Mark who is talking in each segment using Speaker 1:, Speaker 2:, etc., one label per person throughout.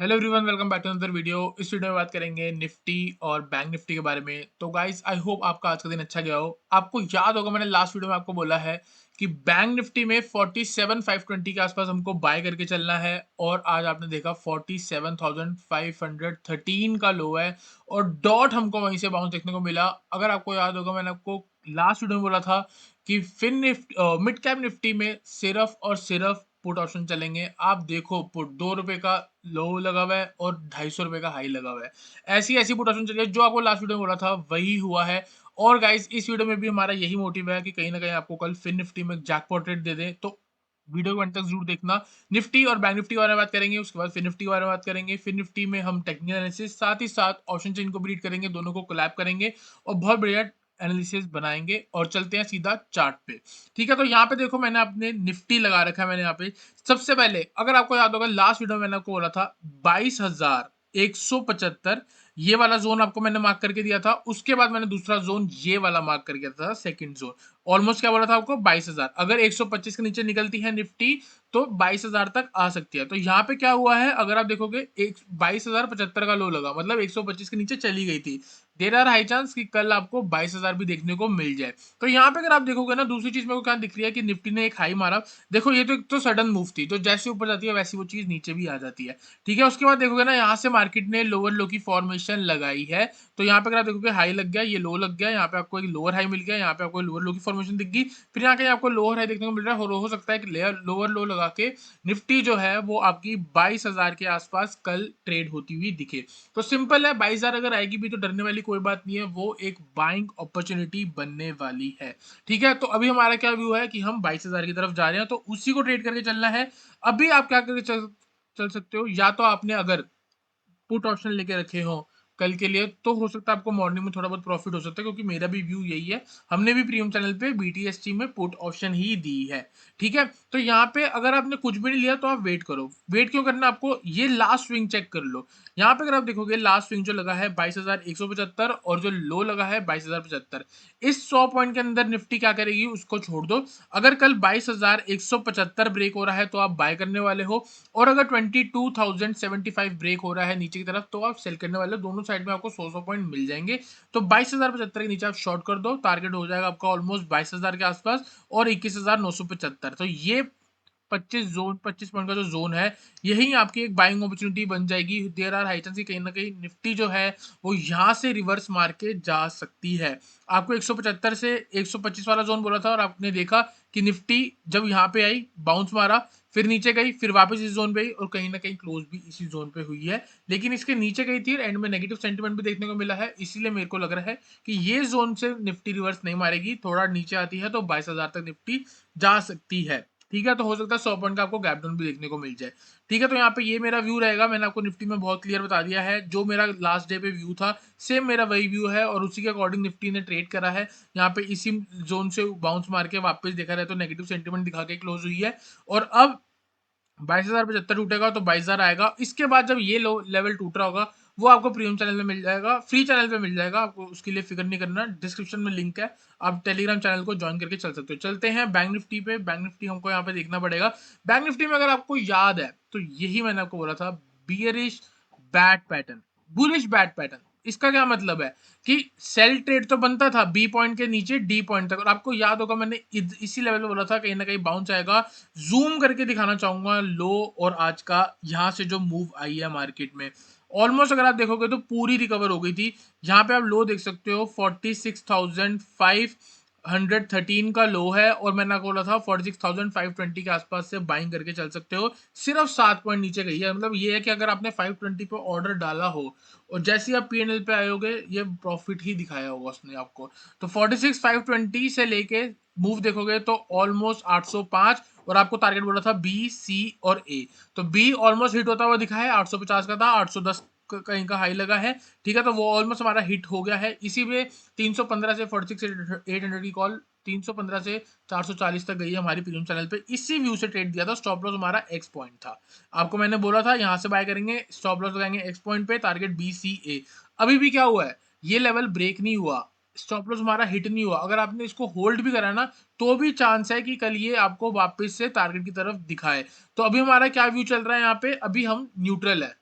Speaker 1: Hello everyone, welcome back to another video. इस video में बात करेंगे निफ्टी और बैंक निफ्टी के बारे में। तो गाइस, आई होप आपका आज का दिन अच्छा गया हो। आपको याद होगा मैंने लास्ट वीडियो में आपको बोला है कि बैंक निफ्टी में 47,520 के आसपास हमको बाय करके चलना है, और आज आपने देखा 47,513 का लो है और डॉट हमको वहीं से बाउंस देखने को मिला। अगर आपको याद होगा मैंने आपको लास्ट वीडियो में बोला था कि Fin Nifty mid cap Nifty में सिर्फ और सिर्फ पुट ऑप्शन चलेंगे। आप देखो, पुट ₹2 का लो लगा हुआ है और ₹250 का हाई लगा हुआ है। ऐसी ऐसी पुट ऑप्शन चलिए, जो आपको लास्ट वीडियो में बोला था वही हुआ है। और गाइस, इस वीडियो में भी हमारा यही मोटिव है कि कहीं ना कहीं आपको कल फिन निफ्टी में जैकपॉट रेट दे दें। तो वीडियो को अंत तक जरूर देखना। निफ्टी और बैंक निफ्टी के बारे में बात करेंगे, उसके बाद फिन निफ्टी के बारे में बात करेंगे। फिन निफ्टी में हम टेक्निकल एनालिसिस साथ ही साथ ऑप्शन चेन को भी रीड करेंगे, दोनों को कोलैब करेंगे और बहुत बढ़िया एनालिसिस बनाएंगे। और चलते हैं सीधा चार्ट पे। ठीक है, तो यहाँ पे देखो मैंने अपने निफ्टी लगा रखा है। मैंने यहाँ पे सबसे पहले, अगर आपको याद होगा लास्ट वीडियो में मैंने आपको बोला था 22,175, ये वाला जोन आपको मैंने मार्क करके दिया था। उसके बाद मैंने दूसरा जोन ये वाला मार्क करके दिया था, सेकंड जोन। ऑलमोस्ट क्या बोला था आपको, 22,000। अगर 125 के नीचे निकलती है निफ्टी तो 22,000 तक आ सकती है। तो यहाँ पे क्या हुआ है, अगर आप देखोगे 22,075 का लो लगा, मतलब 125 के नीचे चली गई थी। देर आर हाई चांस कि कल आपको 22,000 भी देखने को मिल जाए। तो यहाँ पे अगर आप देखोगे ना, दूसरी चीज मेरे को क्या दिख रही है कि निफ्टी ने एक हाई मारा। देखो, ये तो एक तो सडन मूव थी, तो जैसे ऊपर जाती है वैसी वो चीज नीचे भी आ जाती है। ठीक है, उसके बाद देखोगे ना, यहाँ से मार्केट ने लोअर लो की फॉर्मेशन लगाई है। तो यहाँ पे अगर आप देखोगे हाई लग गया, ये लो लग गया, यहाँ पे आपको एक लोअर हाई मिल गया, यहाँ पे आपको लोअर लो की फॉर्मेशन दिख गई। फिर यहाँ कहीं आपको लोअर हाई देखने को मिल रहा है। हो सकता है कि लोअर लो लगा के निफ्टी जो है वो आपकी 22,000 के आसपास कल ट्रेड होती हुई दिखे। तो सिंपल है, 22,000 अगर आएगी भी तो डरने वाली कोई बात नहीं है, वो एक बाइंग अपॉर्चुनिटी बनने वाली है। ठीक है, तो अभी हमारा क्या व्यू है कि हम 22,000 की तरफ जा रहे हैं, तो उसी को ट्रेड करके चलना है। अभी आप क्या करके चल चल सकते हो, या तो आपने अगर पुट ऑप्शन लेके रखे हो कल के लिए, तो हो सकता है आपको मॉर्निंग में थोड़ा बहुत प्रॉफिट हो सकता है, क्योंकि मेरा भी व्यू यही है। हमने भी प्रीमियम चैनल पे बीटीएसटी में पुट ऑप्शन ही दी है। ठीक है, तो यहाँ पे अगर आपने कुछ भी नहीं लिया तो आप वेट करो। वेट क्यों करना आपको, ये लास्ट स्विंग चेक कर लो। यहाँ पे अगर आप देखोगे लास्ट स्विंग जो लगा है 22,175 और जो लो लगा है 22,075, इस 100 पॉइंट के अंदर निफ्टी क्या करेगी उसको छोड़ दो। अगर कल 22,175 ब्रेक हो रहा है तो आप बाय करने वाले हो, और अगर 22,075 ब्रेक हो रहा है नीचे की तरफ तो आप सेल करने वाले हो। दोनों साइड में आपको 100 पॉइंट मिल जाएंगे। तो 22,075 के नीचे आप शॉर्ट कर दो, टारगेट हो जाएगा आपका ऑलमोस्ट 22,000 के आसपास और 21,975। तो ये 25 पॉइंट का जो जोन है, यही आपकी एक बाइंग अपॉर्चुनिटी बन जाएगी। देयर आर हाई चांस कि कहीं ना कहीं निफ्टी जो है वो यहाँ से रिवर्स मार के जा सकती है। आपको 175 से 125 वाला जोन बोला था, और आपने देखा कि निफ्टी जब यहाँ पे आई, बाउंस मारा, फिर नीचे गई, फिर वापस इस जोन पे आई और कहीं ना कहीं क्लोज भी इसी जोन पे हुई है। लेकिन इसके नीचे गई थी, एंड में नेगेटिव सेंटीमेंट भी देखने को मिला है। इसीलिए मेरे को लग रहा है कि ये जोन से निफ्टी रिवर्स नहीं मारेगी, थोड़ा नीचे आती है तो 22,000 तक निफ्टी जा सकती है। ठीक है, तो हो सकता है 100 पॉइंट का आपको गैप डाउन भी देखने को मिल जाए। ठीक है, तो यहाँ पे ये मेरा व्यू रहेगा। मैंने आपको निफ्टी में बहुत क्लियर बता दिया है, जो मेरा लास्ट डे पे व्यू था सेम मेरा वही व्यू है, और उसी के अकॉर्डिंग निफ्टी ने ट्रेड करा है। यहाँ पे इसी जोन से बाउंस मार के वापस देखा रहे तो नेगेटिव सेंटीमेंट दिखा के क्लोज हुई है। और अब 22,075 टूटेगा तो 22,000 आएगा। इसके बाद जब ये लो लेवल टूट रहा होगा, वो आपको प्रीमियम चैनल में मिल जाएगा, फ्री चैनल पे मिल जाएगा। आपको उसके लिए फिक्र नहीं करना, डिस्क्रिप्शन में लिंक है, आप टेलीग्राम चैनल को ज्वाइन करके चल सकते हो। चलते हैं बैंक निफ्टी पे। बैंक निफ्टी हमको यहाँ पे देखना पड़ेगा। बैंक निफ्टी में अगर आपको याद है तो यही मैंने आपको बोला था, bearish bat pattern, bullish bat pattern. इसका क्या मतलब है कि सेल ट्रेड तो बनता था बी पॉइंट के नीचे डी पॉइंट तक, और आपको याद होगा मैंने इसी लेवल पे बोला था कहीं ना कहीं बाउंस आएगा। जूम करके दिखाना चाहूंगा लो और आज का यहाँ से जो मूव आई है मार्केट में, ऑलमोस्ट अगर आप देखोगे तो पूरी रिकवर हो गई थी। यहाँ पे आप लो देख सकते हो, 46,513 का लो है, और मैंने आपको बोला था 46,520 के आसपास से बाइंग करके चल सकते हो। सिर्फ 7 पॉइंट नीचे गई है। मतलब ये है कि अगर आपने 520 पे ऑर्डर डाला हो और जैसे ही आप पीएनएल पे आयोगे, ये प्रॉफिट ही दिखाया होगा उसने आपको। तो 46,520 से लेके मूव देखोगे तो ऑलमोस्ट 805, और आपको टारगेट बोला था बी, सी और ए। तो बी ऑलमोस्ट हिट होता हुआ दिखा है, 850 का था, 810 कहीं का हाई लगा है। ठीक है, तो वो ऑलमोस्ट हमारा हिट हो गया है। इसी में 315 से 46 से 800 की कॉल, 315 से 440 तक गई है हमारी प्रीमियम चैनल पे। इसी व्यू से ट्रेड दिया था। स्टॉप लॉस हमारा एक्स पॉइंट था। आपको मैंने बोला था यहाँ से बाय करेंगे, स्टॉप लॉस लगाएंगे एक्स पॉइंट पे, टारगेट बी, सी, ए। अभी भी क्या हुआ है, ये लेवल ब्रेक नहीं हुआ, स्टॉप लॉस हमारा हिट नहीं हुआ। अगर आपने इसको होल्ड भी करा ना, तो भी चांस है कि कल ये आपको वापस से टारगेट की तरफ दिखाए। तो अभी हमारा क्या व्यू चल रहा है यहाँ पे, अभी हम न्यूट्रल है।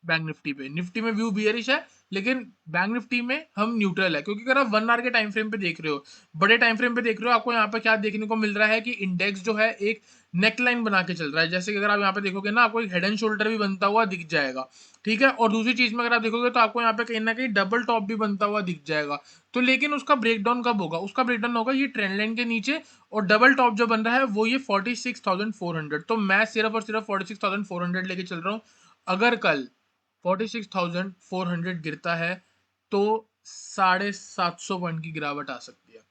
Speaker 1: बैंक निफ्टी पे। निफ्टी में व्यू बियरिश है, लेकिन बैंक निफ्टी में हम न्यूट्रल है, क्योंकि अगर आप 1 आवर के टाइम फ्रेम पे देख रहे हो, बड़े टाइम फ्रेम पे देख रहे हो, आपको यहाँ पे क्या देखने को मिल रहा है कि इंडेक्स जो है एक नेकलाइन बना के चल रहा है। जैसे कि अगर आप यहाँ पे देखोगे ना, आपको एक हेड एंड शोल्डर भी बनता हुआ दिख जाएगा, ठीक है। और दूसरी चीज में अगर आप देखोगे तो आपको यहाँ पे कहीं ना कहीं डबल टॉप भी बनता हुआ दिख जाएगा। तो लेकिन उसका ब्रेकडाउन कब होगा? उसका ब्रेकडाउन होगा ये ट्रेंड लाइन के नीचे, और डबल टॉप जो बन रहा है वो ये 46,400। तो मैं सिर्फ और सिर्फ 46,400 लेके चल रहा हूँ। अगर कल 46,400 गिरता है तो 750 पॉइंट की गिरावट आ सकती है।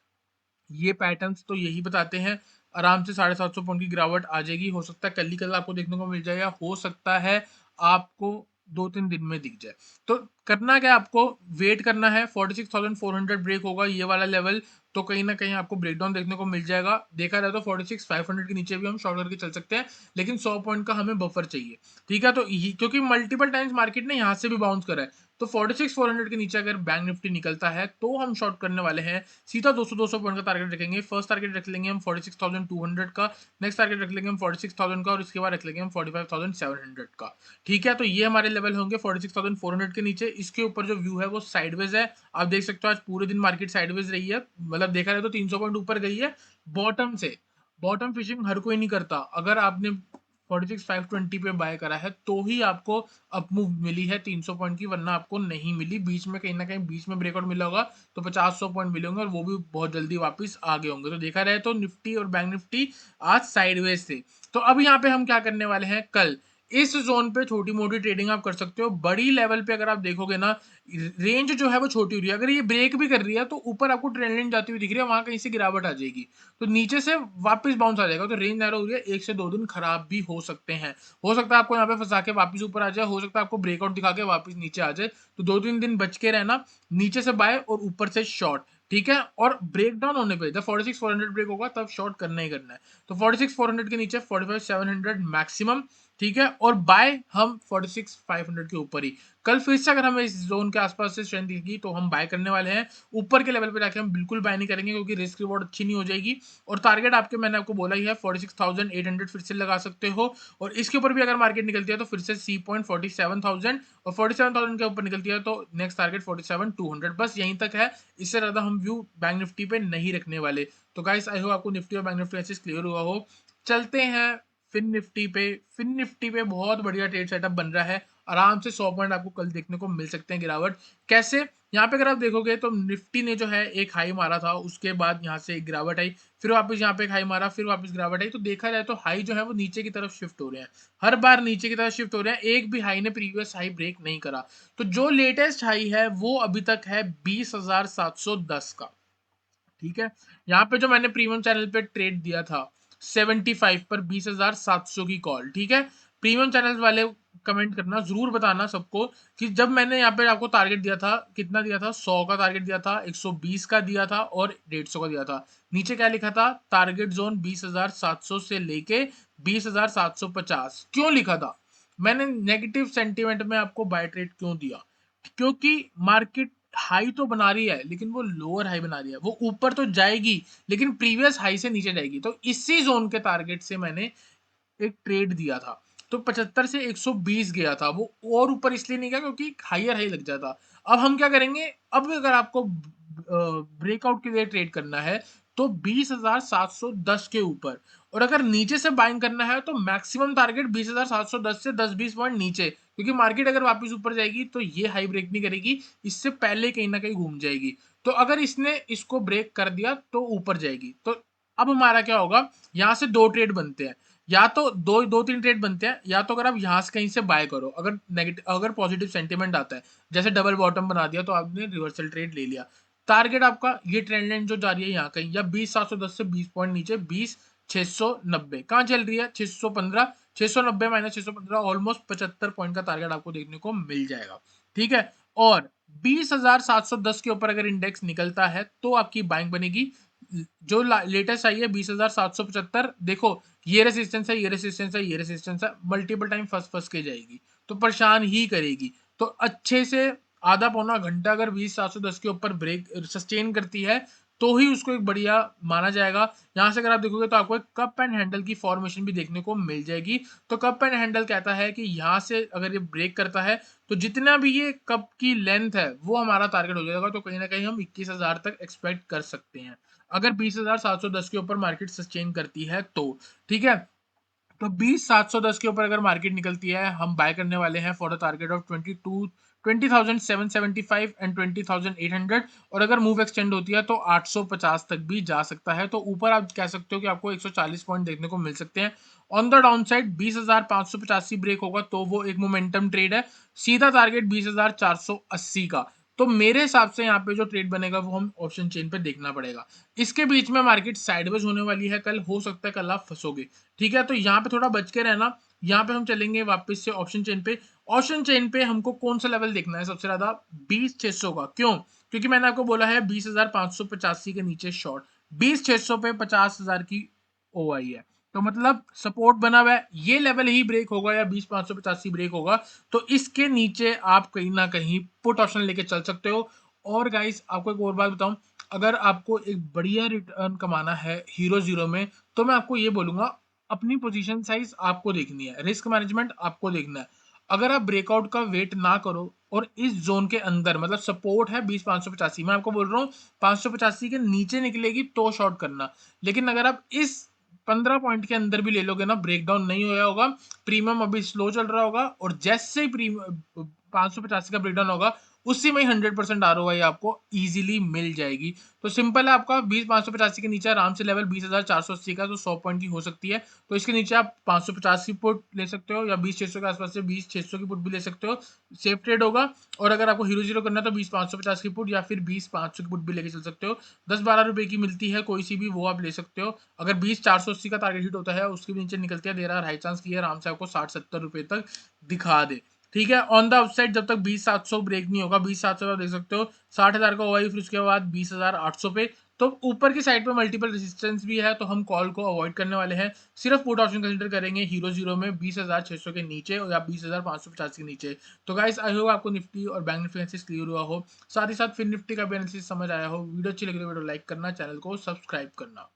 Speaker 1: ये पैटर्न्स तो यही बताते हैं, आराम से 750 पॉइंट की गिरावट आ जाएगी। हो सकता है कल ही कल आपको देखने को मिल जाए, या हो सकता है आपको 2-3 दिन में दिख जाए। तो करना क्या है, आपको वेट करना है। 46,400 ब्रेक होगा ये वाला लेवल, तो कहीं ना कहीं आपको ब्रेकडाउन देखने को मिल जाएगा। देखा जाए तो 46,500 के नीचे भी हम शॉर्ट करके चल सकते हैं, लेकिन 100 पॉइंट का हमें बफर चाहिए, ठीक है। तो क्योंकि मल्टीपल टाइम्स मार्केट ने यहाँ से भी बाउंस करा है, तो 46,400 के नीचे अगर बैंक निफ्टी निकलता है तो हम शॉर्ट करने वाले हैं। सीधा 200 पॉइंट का टारगेट रखेंगे। फर्स्ट टारगेट रख लेंगे हम 46,200 का, नेक्स्ट टारगेट रख लेंगे हम 46,000 का, और इसके बाद रख लेंगे हम 45,700 का, ठीक है। तो ये हमारे लेवल होंगे 46,400 के नीचे। इसके ऊपर जो व्यू है वो साइडवेज है। आप देख सकते हो आज पूरे दिन मार्केट साइडवेज रही है, मतलब देखा जाए तो 300 पॉइंट ऊपर गई है बॉटम से। बॉटम फिशिंग हर कोई नहीं करता। अगर आपने 46,520 पे बाय करा है तो ही आपको अपमूव मिली है 300 पॉइंट की, वरना आपको नहीं मिली। बीच में कहीं ना कहीं बीच में ब्रेकआउट मिला होगा तो 50-100 पॉइंट मिले होंगे, और वो भी बहुत जल्दी वापस आ गए होंगे। तो देखा रहे तो निफ्टी और बैंक निफ्टी आज साइडवेज थे। तो अब यहाँ पे हम क्या करने वाले हैं, कल इस जोन पे छोटी मोटी ट्रेडिंग आप कर सकते हो। बड़ी लेवल पे अगर आप देखोगे ना, रेंज जो है वो छोटी हो रही है। अगर ये ब्रेक भी कर रही है तो ऊपर आपको ट्रेंड लाइन जाती हुई दिख रही है, वहां कहीं से गिरावट आ जाएगी, तो नीचे से वापस बाउंस आ जाएगा। तो रेंज नैरो हो रही है, 1 से 2 दिन खराब भी हो सकते हैं। हो सकता है आपको यहाँ पे फंसा के वापस ऊपर आ जाए, हो सकता है आपको ब्रेकआउट दिखा के वापस नीचे आ जाए। तो 2-3 दिन बच के रहना, नीचे से बाय और ऊपर से शॉर्ट, ठीक है। और ब्रेक डाउन होने पे जब 46,400 ब्रेक होगा तब शॉर्ट करना ही करना है। तो 46,400 के नीचे 45,700 मैक्सिमम, ठीक है। और बाय हम 46,500 के ऊपर ही। कल फिर से अगर हमें इस जोन के आसपास से स्ट्रेंथ दिखेगी तो हम बाय करने वाले हैं। ऊपर के लेवल पे जाके हम बिल्कुल बाय नहीं करेंगे, क्योंकि रिस्क रिवॉर्ड अच्छी नहीं हो जाएगी। और टारगेट आपके मैंने आपको बोला ही है 46,800 फिर से लगा सकते हो। और इसके ऊपर भी अगर मार्केट निकलती है तो फिर से सी पॉइंट 47,000, और 47,000 के ऊपर निकलती है तो नेक्स्ट टारगेट 47,200। बस यहीं तक है, इससे ज्यादा हम व्यू बैंक निफ्टी पे नहीं रखने वाले। तो गाइस आई होप आपको निफ्टी और बैंक निफ्टी एक्सिस क्लियर हुआ हो। चलते हैं फिन निफ्टी पे। फिन निफ्टी पे बहुत बढ़िया ट्रेड सेटअप बन रहा है। आराम से 100 पॉइंट आपको कल देखने को मिल सकते हैं गिरावट। कैसे? यहाँ पे अगर आप देखोगे तो निफ्टी ने जो है एक हाई मारा था, उसके बाद यहाँ से एक गिरावट आई, फिर वापस यहाँ पे एक हाई मारा, फिर वापस गिरावट आई। तो देखा जाए तो हाई जो है वो नीचे की तरफ शिफ्ट हो रहे हैं, हर बार नीचे की तरफ शिफ्ट हो रहे हैं। एक भी हाई ने प्रीवियस हाई ब्रेक नहीं करा। तो जो लेटेस्ट हाई है वो अभी तक है 20,710 का, ठीक है। यहाँ पे जो मैंने प्रीमियम चैनल पे ट्रेड दिया था 75 पर 20,700 की कॉल, ठीक है। प्रीमियम चैनल वाले कमेंट करना, जरूर बताना सबको कि जब मैंने यहाँ पे आपको टारगेट दिया था, कितना दिया था, 100 का टारगेट दिया था, 120 का दिया था, और 150 का दिया था। नीचे क्या लिखा था? टारगेट जोन 20,700 से लेके 20,750। क्यों लिखा था? मैंने नेगेटिव सेंटीमेंट में आपको बाय ट्रेड क्यों दिया? क्योंकि मार्केट हाई तो बना रही है, लेकिन वो लोअर हाई बना रही है। वो ऊपर तो जाएगी, लेकिन प्रीवियस हाई से नीचे जाएगी। तो इसी जोन के टारगेट से मैंने एक ट्रेड दिया था। तो 75 से 120 गया था वो, और ऊपर इसलिए नहीं गया क्योंकि हायर हाई लग जाता। अब हम क्या करेंगे, अब अगर आपको ब्रेकआउट के लिए ट्रेड करना है तो 20,710 के ऊपर, और अगर नीचे से बाइंग करना है तो मैक्सिमम टारगेट 20,710 से 10-20 पॉइंट नीचे, क्योंकि मार्केट अगर वापस ऊपर जाएगी तो ये हाई ब्रेक नहीं करेगी, इससे पहले कहीं ना कहीं घूम जाएगी। तो अगर इसने इसको ब्रेक कर दिया तो ऊपर जाएगी। तो अब हमारा क्या होगा, यहाँ से दो ट्रेड बनते हैं, या तो दो दो तीन ट्रेड बनते हैं, या तो अगर आप यहाँ से कहीं से बाय करो, अगर नेगेटिव अगर पॉजिटिव सेंटीमेंट आता है, जैसे डबल बॉटम बना दिया तो आपने रिवर्सल ट्रेड ले लिया। टारगेट आपका ये ट्रेंड लाइन जो जा रही है यहाँ कहीं, या 20,710 से 20 पॉइंट नीचे 20,690 कहाँ चल रही है, 615, 690 माइनस 615, ऑलमोस्ट 75 पॉइंट का टारगेट आपको देखने को मिल जाएगा, ठीक है। और 20,710 के ऊपर अगर इंडेक्स निकलता है तो आपकी बाइंग बनेगी। जो लेटेस्ट आई है 20,775, देखो ये रेसिस्टेंस है, ये रेसिस्टेंस है, ये रेसिस्टेंस है, मल्टीपल टाइम फंस फंस के जाएगी, तो परेशान ही करेगी। तो अच्छे से आधा पौना घंटा अगर 20,710 के ऊपर ब्रेक सस्टेन करती है तो ही उसको एक बढ़िया माना जाएगा। यहाँ से अगर आप देखोगे तो आपको एक कप एंड हैंडल की फॉर्मेशन भी देखने को मिल जाएगी। तो कप एंड हैंडल कहता है कि यहाँ से अगर ये ब्रेक करता है तो जितना भी ये कप की लेंथ है वो हमारा टारगेट हो जाएगा। तो कहीं ना कहीं हम 21,000 तक एक्सपेक्ट कर सकते हैं अगर 20,710 के ऊपर मार्केट सस्टेन करती है तो। ठीक है, तो 20,710 के ऊपर अगर मार्केट निकलती है हम बाय करने वाले हैं for the target of 20,775 and 20,800। और अगर मूव एक्सटेंड होती है तो 850 तक भी जा सकता है। तो ऊपर आप कह सकते हो कि आपको 140 पॉइंट देखने को मिल सकते हैं। On the downside 20,585 break होगा तो वो एक मोमेंटम ट्रेड है। सीधा टारगेट 20,480 का। तो मेरे हिसाब से यहाँ पे जो ट्रेड बनेगा वो हम ऑप्शन चेन पे देखना पड़ेगा। इसके बीच में मार्केट साइडवेज होने वाली है कल, हो सकता है कल आप फंसोगे। ठीक है, तो यहाँ पे थोड़ा बच के रहना। यहाँ पे हम चलेंगे वापस से ऑप्शन चेन पे। ऑप्शन चेन पे हमको कौन सा लेवल देखना है सबसे ज्यादा? 20,600 का। क्यों? क्योंकि मैंने आपको बोला है 20,585 के नीचे शॉर्ट, 20,600 पे 50,000 की ओ आई है। तो मतलब सपोर्ट बना हुआ है, ये लेवल ही ब्रेक होगा या 20,585 ब्रेक होगा तो इसके नीचे आप कहीं ना कहीं पुट ऑप्शन लेके चल सकते हो। और गाइस आपको एक और बात बताऊं, अगर आपको एक बढ़िया रिटर्न कमाना है हीरो जीरो में तो मैं आपको ये बोलूंगा अपनी पोजीशन साइज आपको देखनी है, रिस्क मैनेजमेंट आपको देखना है। अगर आप ब्रेकआउट का वेट ना करो और इस जोन के अंदर, मतलब सपोर्ट है 20,585, मैं आपको बोल रहा हूँ 585 के नीचे निकलेगी तो शॉर्ट करना। लेकिन अगर आप इस 15 पॉइंट के अंदर भी ले लोगे ना, ब्रेकडाउन नहीं होया होगा, प्रीमियम अभी स्लो चल रहा होगा और जैसे ही प्रीमियम 585 का ब्रेकडाउन होगा उसी में ही 100% आरओआई आपको इजीली मिल जाएगी। तो सिंपल है, आपका 20,585 के नीचे आराम से लेवल 20,480 का, तो 100 पॉइंट की हो सकती है। तो इसके नीचे आप 550 की पुट ले सकते हो या 20,600 के आसपास से 20,600 की पुट भी ले सकते हो, सेफ ट्रेड होगा। और अगर आपको हीरो जीरो करना है तो 20,550 की पुट या फिर 20,500 की पुट भी लेके चल सकते हो। 10-12 रुपए की मिलती है कोई सी भी, वो आप ले सकते हो। अगर 20,480 का टारगेट हिट होता है उसके भी नीचे निकलती है, दे रहा है हाई चांस की आराम से आपको 60-70 रुपए तक दिखा दे। ठीक है, ऑन द अपसाइड जब तक 20,700 ब्रेक नहीं होगा, 20,700 देख सकते हो, 60,000 का हुआ फिर उसके बाद 20,800 पे। तो ऊपर की साइड पे मल्टीपल रेजिस्टेंस भी है तो हम कॉल को अवॉइड करने वाले हैं, सिर्फ पुट ऑप्शन कंसीडर करेंगे हीरो जीरो में 20,600 के नीचे या 20,550 के नीचे। तो गाइस आई होप आपको निफ्टी और बैंक निफ्टी एनालिसिस क्लियर हुआ हो, साथ ही साथ फिर निफ्टी का भी एनालिसिस समझ आया हो। वीडियो अच्छी लगी तो वीडियो लाइक करना, चैनल को सब्सक्राइब करना।